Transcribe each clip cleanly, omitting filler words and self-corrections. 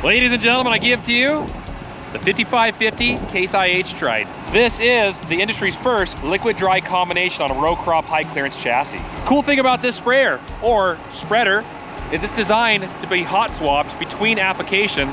Ladies and gentlemen, I give to you the 5550 Case IH Trident. This is the industry's first liquid-dry combination on a row crop high clearance chassis. Cool thing about this sprayer, or spreader, is it's designed to be hot swapped between application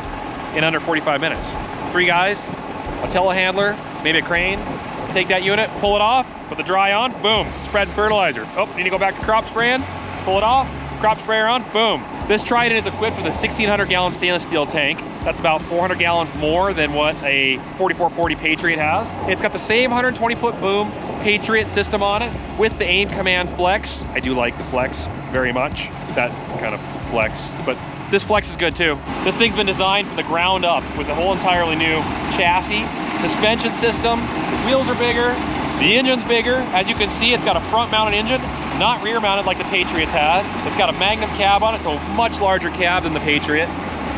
in under 45 minutes. 3 guys, a telehandler, maybe a crane, take that unit, pull it off, put the dry on, boom, spread fertilizer. Oh, need to go back to crop spraying, pull it off, crop sprayer on, boom. This Trident is equipped with a 1,600 gallon stainless steel tank. That's about 400 gallons more than what a 4440 Patriot has. It's got the same 120 foot boom Patriot system on it with the AIM Command Flex. I do like the Flex very much, that kind of flex, but this Flex is good too. This thing's been designed from the ground up with a whole entirely new chassis, suspension system. The wheels are bigger, the engine's bigger. As you can see, it's got a front mounted engine, not rear mounted like the Patriots had. It's got a Magnum cab on it, so a much larger cab than the Patriot.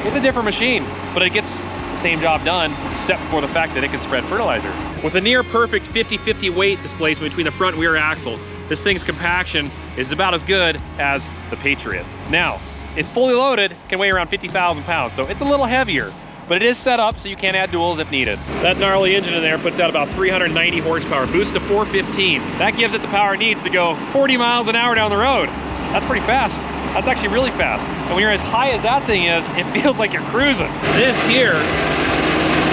It's a different machine, but it gets the same job done, except for the fact that it can spread fertilizer. With a near perfect 50-50 weight displacement between the front and rear axle, this thing's compaction is about as good as the Patriot. Now, it's fully loaded, can weigh around 50,000 pounds, so it's a little heavier, but it is set up so you can add duals if needed. That gnarly engine in there puts out about 390 horsepower, boost to 415. That gives it the power it needs to go 40 miles an hour down the road. That's pretty fast. That's actually really fast. And when you're as high as that thing is, it feels like you're cruising. This here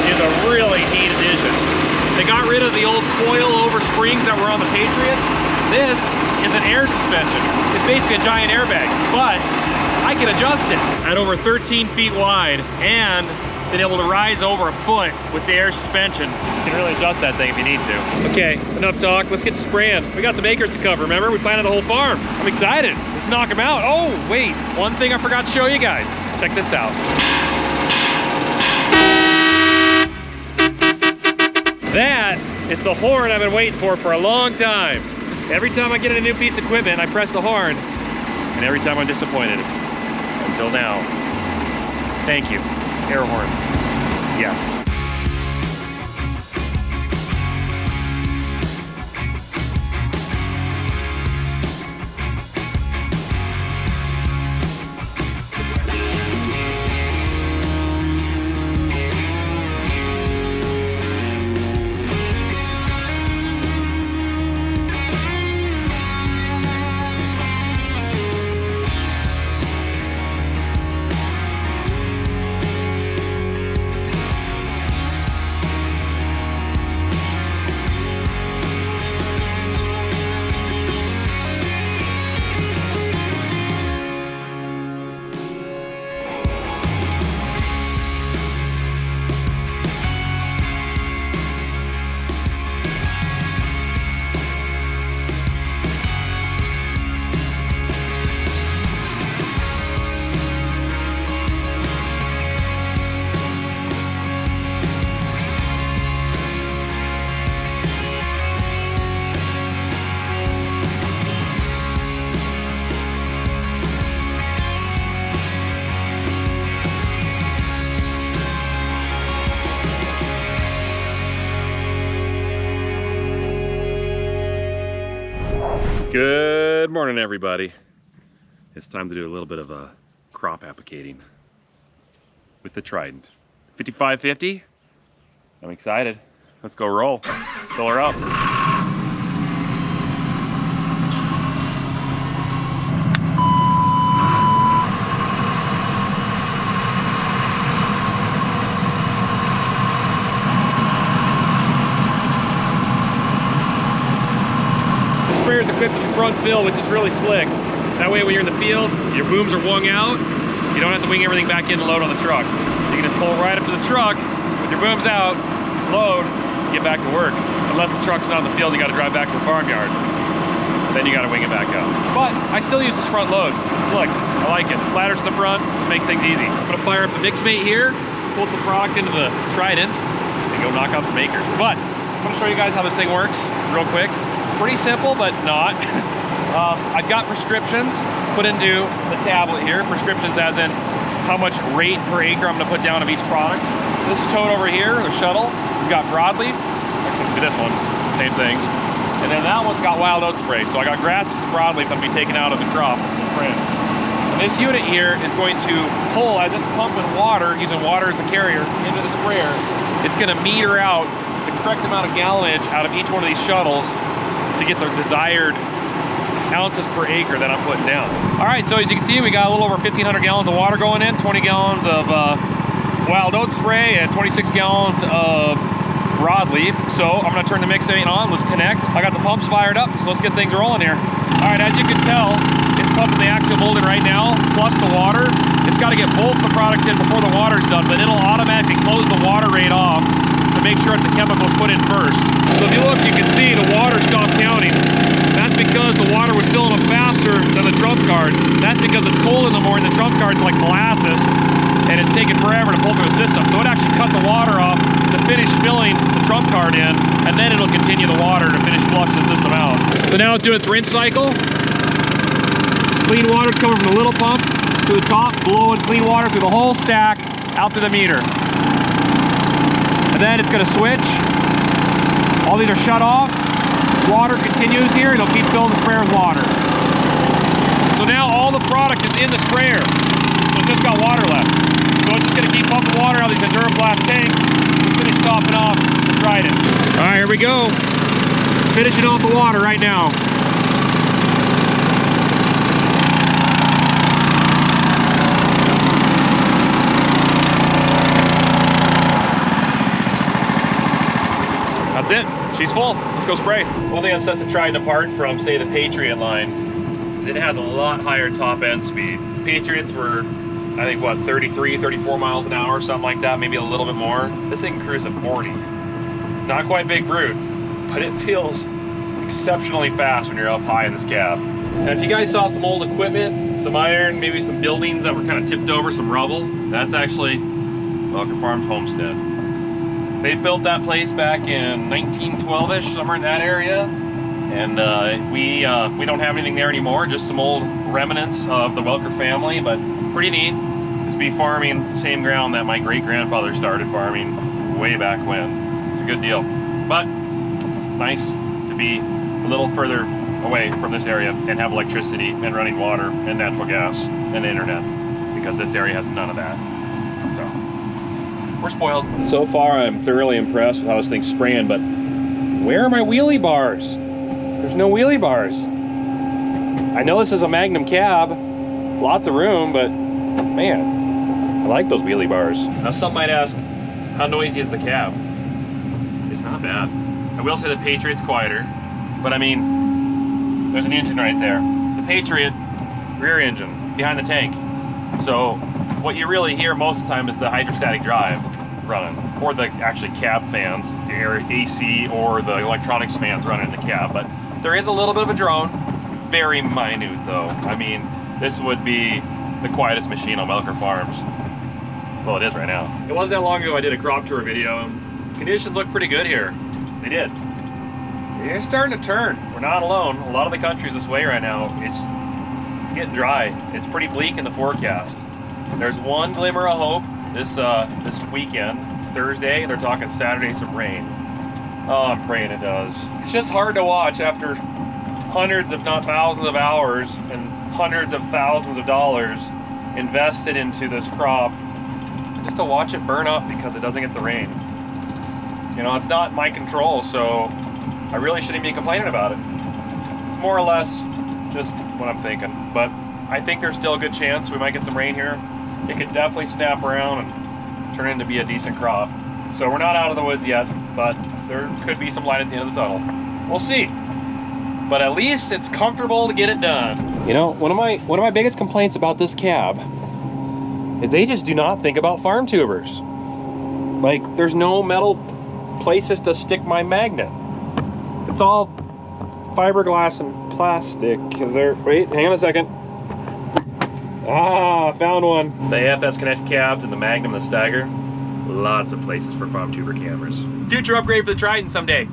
is a really neat addition. They got rid of the old coil over springs that were on the Patriots. This is an air suspension. It's basically a giant airbag, but I can adjust it at over 13 feet wide and been able to rise over a foot with the air suspension. You can really adjust that thing if you need to. Okay, enough talk, let's get to spraying. We got some acres to cover, remember? We planted the whole farm. I'm excited, let's knock them out. Oh, wait, one thing I forgot to show you guys. Check this out. That is the horn I've been waiting for a long time. Every time I get a new piece of equipment, I press the horn, and every time I'm disappointed. Until now. Thank you. Air horns. Yes. Good morning, everybody. It's time to do a little bit of a crop applicating with the Trident 5550. I'm excited. Let's go roll. Fill her up. Is equipped with a front fill, which is really slick. That way when you're in the field, your booms are wung out. You don't have to wing everything back in and load on the truck. You can just pull right up to the truck with your booms out, load, get back to work. Unless the truck's not in the field, you got to drive back to the farmyard. Then you got to wing it back out. But I still use this front load. It's slick. I like it. Ladders to the front, just makes things easy. I'm gonna fire up the mix mate here, pull some product into the Trident, and go knock out some acres. But I'm gonna show you guys how this thing works real quick. Pretty simple, but not. I've got prescriptions put into the tablet here. Prescriptions as in how much rate per acre I'm gonna put down of each product. This tote over here, the shuttle, we've got broadleaf. Actually, look at this one, same thing. And then that one's got wild oat spray. So I got grasses and broadleaf that'll be taken out of the crop. And This unit here is going to pull, as it's pumping water, using water as a carrier into the sprayer, it's gonna meter out the correct amount of gallonage out of each one of these shuttles to get the desired ounces per acre that I'm putting down. All right, so as you can see, we got a little over 1,500 gallons of water going in, 20 gallons of wild oat spray, and 26 gallons of broadleaf. So I'm gonna turn the mixing on, let's connect. I got the pumps fired up, so let's get things rolling here. All right, as you can tell, it's pumping the axial molding right now, plus the water. It's gotta get both the products in before the water's done, but it'll automatically close the water rate off to make sure that the chemicals put in first. So if you look, you can see the water stopped counting. That's because the water was filling up faster than the trump card. That's because it's cold in the morning. The trump card's like molasses, and it's taking forever to pull through the system. So it actually cut the water off to finish filling the trump card in, and then it'll continue the water to finish flushing the system out. So now it's doing its rinse cycle. Clean water coming from the little pump to the top, blowing clean water through the whole stack, out to the meter. And then it's gonna switch. All these are shut off. Water continues here, and it'll keep filling the sprayer with water. So now all the product is in the sprayer. So it's just got water left. So it's just gonna keep pumping water out of these Enduraplast tanks to finish topping off the Trident. All right, here we go. Finishing off the water right now. That's it, she's full. Let's go spray. One thing that sets the Trident apart from, say, the Patriot line is it has a lot higher top end speed. Patriots were, I think, what, 33, 34 miles an hour, something like that, maybe a little bit more. This thing can cruise at 40. Not quite big brute, but it feels exceptionally fast when you're up high in this cab. Now, if you guys saw some old equipment, some iron, maybe some buildings that were kind of tipped over, some rubble, that's actually Welker Farms homestead. They built that place back in 1912-ish, somewhere in that area. And we don't have anything there anymore, just some old remnants of the Welker family, but pretty neat. Just be farming the same ground that my great-grandfather started farming way back when. It's a good deal. But it's nice to be a little further away from this area and have electricity and running water and natural gas and internet, because this area has none of that. So we're spoiled. So far, I'm thoroughly impressed with how this thing's spraying, but where are my wheelie bars? There's no wheelie bars. I know this is a Magnum cab, lots of room, but man, I like those wheelie bars. Now some might ask, how noisy is the cab? It's not bad. I will say the Patriot's quieter, but I mean, there's an engine right there. The Patriot, rear engine, behind the tank. So what you really hear most of the time is the hydrostatic drive running, or the actually cab fans, the air AC or the electronics fans running in the cab. But there is a little bit of a drone, very minute though. I mean, this would be the quietest machine on Welker Farms. Well, it is right now. It wasn't that long ago I did a crop tour video, and conditions look pretty good here. They did. They're starting to turn. We're not alone. A lot of the country's this way right now. It's getting dry. It's pretty bleak in the forecast. There's one glimmer of hope this weekend. It's Thursday. They're talking Saturday some rain. Oh, I'm praying it does. It's just hard to watch after hundreds, if not thousands of hours and hundreds of thousands of dollars invested into this crop, just to watch it burn up because it doesn't get the rain. You know, it's not in my control, so I really shouldn't be complaining about it. It's more or less just what I'm thinking. But I think there's still a good chance we might get some rain here. It could definitely snap around and turn into be a decent crop. So we're not out of the woods yet, but there could be some light at the end of the tunnel. We'll see. But at least it's comfortable to get it done. You know, one of my biggest complaints about this cab is they just do not think about farm tubers. Like, there's no metal places to stick my magnet. It's all fiberglass and plastic. Is there, wait, hang on a second. Ah, found one. The AFS Connect cabs and the Magnum and the Stagger. Lots of places for farm tuber cameras. Future upgrade for the Trident someday.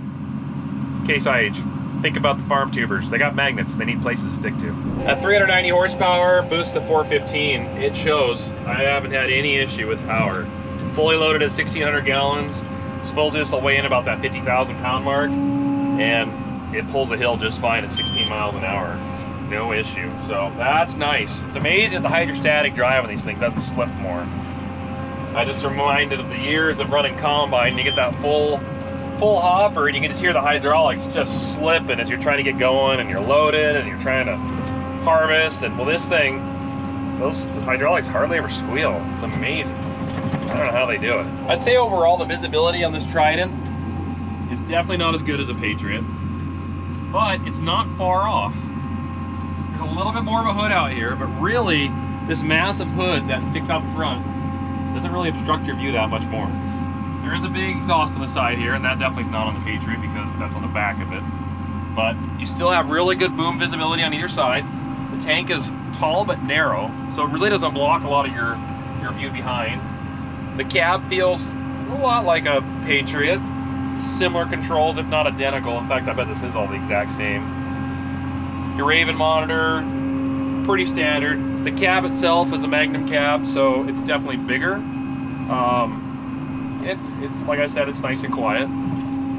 Case IH. Think about the farm tubers. They got magnets. They need places to stick to. At 390 horsepower, boost to 415, it shows I haven't had any issue with power. Fully loaded at 1,600 gallons. Suppose this will weigh in about that 50,000 pound mark, and it pulls a hill just fine at 16 miles an hour. no issue. So that's nice. It's amazing that the hydrostatic drive on these things doesn't slip more. I just reminded of the years of running combine. You get that full hopper and you can just hear the hydraulics just slipping as you're trying to get going and you're loaded and you're trying to harvest. And well, this thing, those hydraulics hardly ever squeal. It's amazing. I don't know how they do it. I'd say overall the visibility on this Trident is definitely not as good as a Patriot, but it's not far off. There's a little bit more of a hood out here, but really this massive hood that sticks out the front doesn't really obstruct your view that much more. There is a big exhaust on the side here, and that definitely is not on the Patriot because that's on the back of it. But you still have really good boom visibility on either side. The tank is tall but narrow, so it really doesn't block a lot of your view behind. The cab feels a lot like a Patriot. Similar controls, if not identical. In fact, I bet this is all the exact same. Your Raven monitor, pretty standard. The cab itself is a Magnum cab, so it's definitely bigger. It's like I said, it's nice and quiet.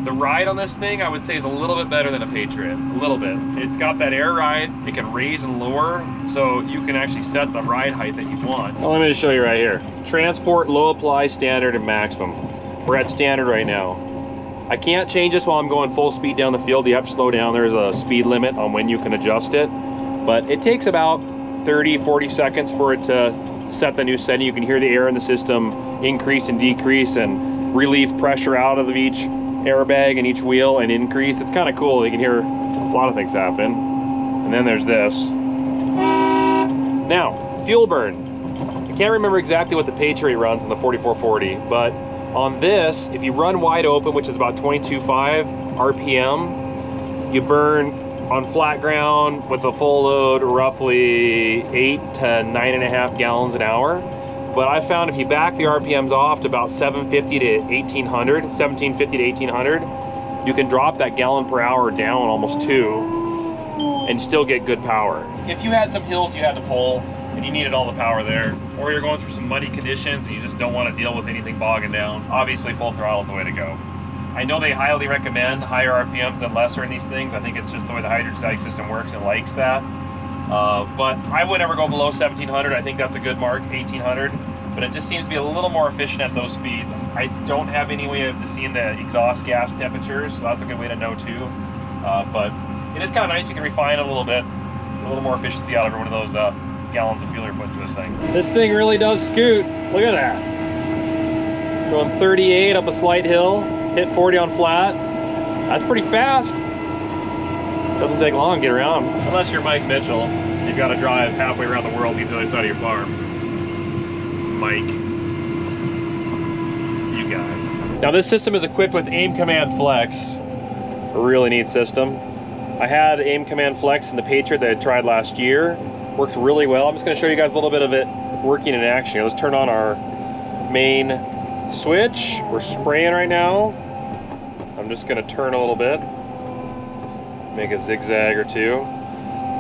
The ride on this thing, I would say, is a little bit better than a Patriot. A little bit. It's got that air ride. It can raise and lower, so you can actually set the ride height that you want. Well, let me just show you right here. Transport, low apply, standard, and maximum. We're at standard right now. I can't change this while I'm going full speed down the field. You have to slow down. There's a speed limit on when you can adjust it. But it takes about 30-40 seconds for it to set the new setting. You can hear the air in the system increase and decrease and relieve pressure out of each airbag and each wheel and increase. It's kind of cool. You can hear a lot of things happen. And then there's this. Now, fuel burn. I can't remember exactly what the Patriot runs on the 4440, but on this, if you run wide open, which is about 22.5 RPM, you burn on flat ground with a full load roughly 8 to 9.5 gallons an hour. But I found if you back the RPMs off to about 750 to 1800, 1750 to 1800, you can drop that gallon per hour down almost 2 and still get good power. If you had some hills you had to pull and you needed all the power there, or you're going through some muddy conditions and you just don't want to deal with anything bogging down, obviously full throttle is the way to go. I know they highly recommend higher RPMs than lesser in these things. I think it's just the way the hydrostatic system works and likes that. But I would never go below 1700. I think that's a good mark, 1800. But it just seems to be a little more efficient at those speeds. I don't have any way of seeing the exhaust gas temperatures, so that's a good way to know too. But it is kind of nice. You can refine it a little bit, a little more efficiency out of every one of those gallons of fuel you're putting through this thing. This thing really does scoot. Look at that. Going 38 up a slight hill, hit 40 on flat. That's pretty fast. Doesn't take long to get around. Unless you're Mike Mitchell, you've got to drive halfway around the world to get to the other side of your farm. Mike, you guys. Now this system is equipped with Aim Command Flex. A really neat system. I had Aim Command Flex in the Patriot that I tried last year. Works really well. I'm just going to show you guys a little bit of it working in action. Let's turn on our main switch. We're spraying right now. I'm just going to turn a little bit. Make a zigzag or two.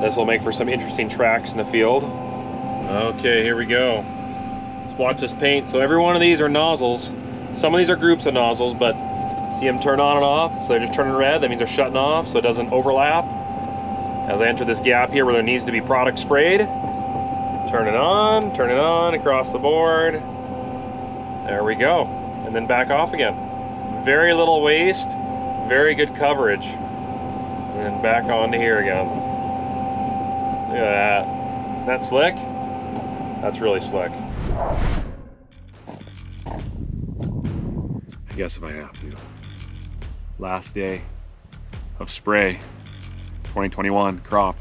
This will make for some interesting tracks in the field. Okay, here we go. Let's watch this paint. So every one of these are nozzles. Some of these are groups of nozzles, but see them turn on and off. So they're just turning red. That means they're shutting off so it doesn't overlap. As I enter this gap here where there needs to be product sprayed, turn it on across the board. There we go. And then back off again. Very little waste, very good coverage. And then back on to here again. Look at that. Isn't that slick? That's really slick. I guess if I have to. Last day of spray, 2021 crop.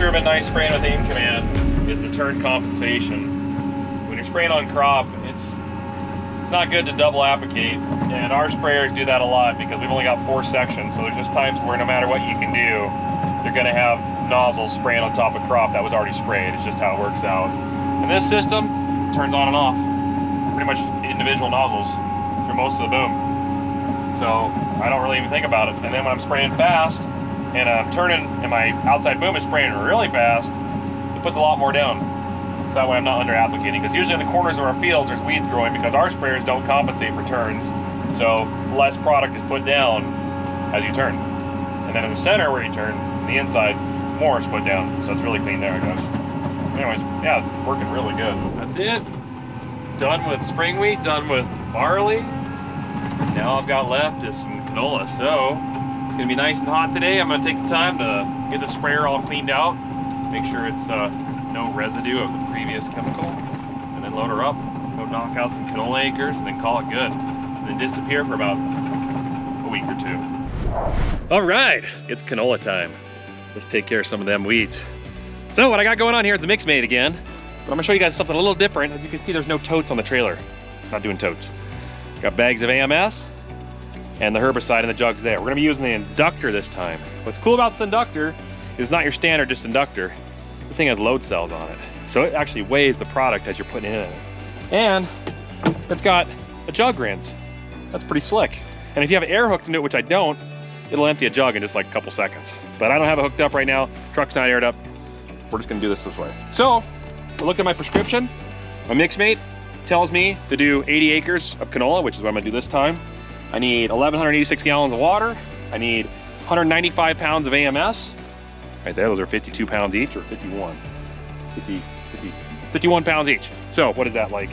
feature of a nice spraying with aim command is the turn compensation. When you're spraying on crop, it's not good to double applicate, and our sprayers do that a lot because we've only got 4 sections, so there's just times where no matter what you can do, you're gonna have nozzles spraying on top of crop that was already sprayed. It's just how it works out. And this system turns on and off, pretty much individual nozzles through most of the boom. So I don't really even think about it. And then when I'm spraying fast and I'm turning and my outside boom is spraying really fast, it puts a lot more down. So that way I'm not under applicating, because usually in the corners of our fields there's weeds growing because our sprayers don't compensate for turns. So less product is put down as you turn. And then in the center where you turn, the inside, more is put down. So it's really clean there, guys. Anyways, yeah, it's working really good. That's it. Done with spring wheat, done with barley. Now I've got left is some canola. So it's gonna be nice and hot today. I'm gonna take the time to get the sprayer all cleaned out, make sure it's no residue of the previous chemical, and then load her up, go knock out some canola acres, and then call it good. And then disappear for about a week or 2. All right, it's canola time. Let's take care of some of them weeds. So what I got going on here is the mix made again, but I'm gonna show you guys something a little different. As you can see, there's no totes on the trailer. Not doing totes. Got bags of AMS and the herbicide in the jugs there. We're gonna be using the inductor this time. What's cool about this inductor is not your standard just inductor. This thing has load cells on it, so it actually weighs the product as you're putting it in it. And it's got a jug rinse. That's pretty slick. And if you have an air hooked into it, which I don't, it'll empty a jug in just like a couple seconds. But I don't have it hooked up right now. Truck's not aired up. We're just gonna do this way. So, I looked at my prescription. My mix mate tells me to do 80 acres of canola, which is what I'm gonna do this time. I need 1,186 gallons of water. I need 195 pounds of AMS. Right there, those are 52 pounds each, or 51? 51 pounds each. So what is that, like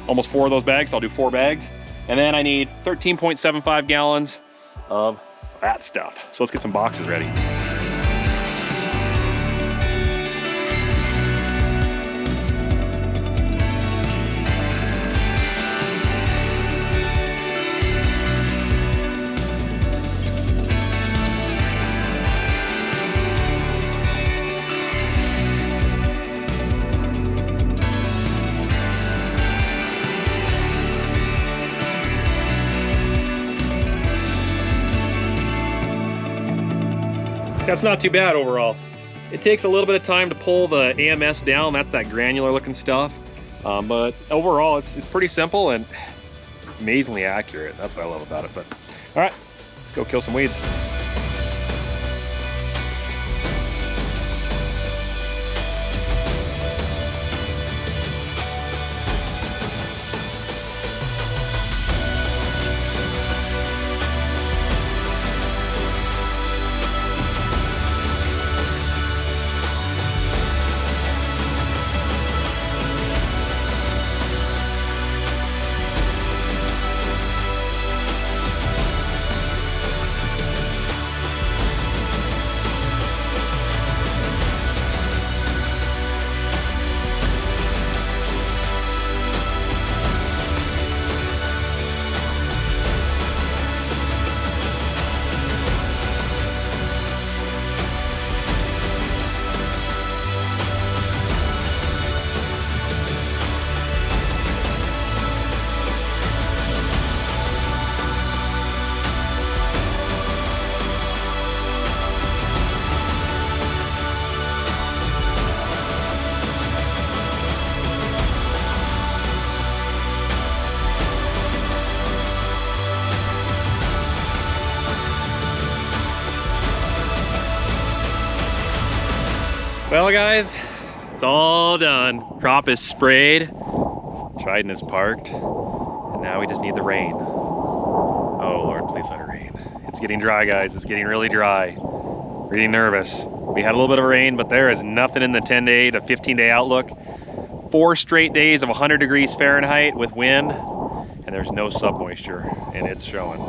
almost 4 of those bags? So I'll do 4 bags. And then I need 13.75 gallons of that stuff. So let's get some boxes ready. That's not too bad overall. It takes a little bit of time to pull the AMS down. That's that granular looking stuff. But overall, it's pretty simple and amazingly accurate. That's what I love about it. But all right, let's go kill some weeds. Well guys, it's all done. Crop is sprayed, Trident is parked, and now we just need the rain. Oh Lord, please let it rain. It's getting dry guys, it's getting really dry. We're getting nervous. We had a little bit of rain, but there is nothing in the 10-day to 15-day outlook. 4 straight days of 100 degrees Fahrenheit with wind, and there's no sub-moisture, and it's showing.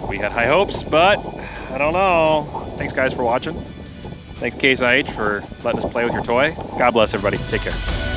We had high hopes, but I don't know. Thanks guys for watching. Thanks Case IH for letting us play with your toy. God bless everybody. Take care.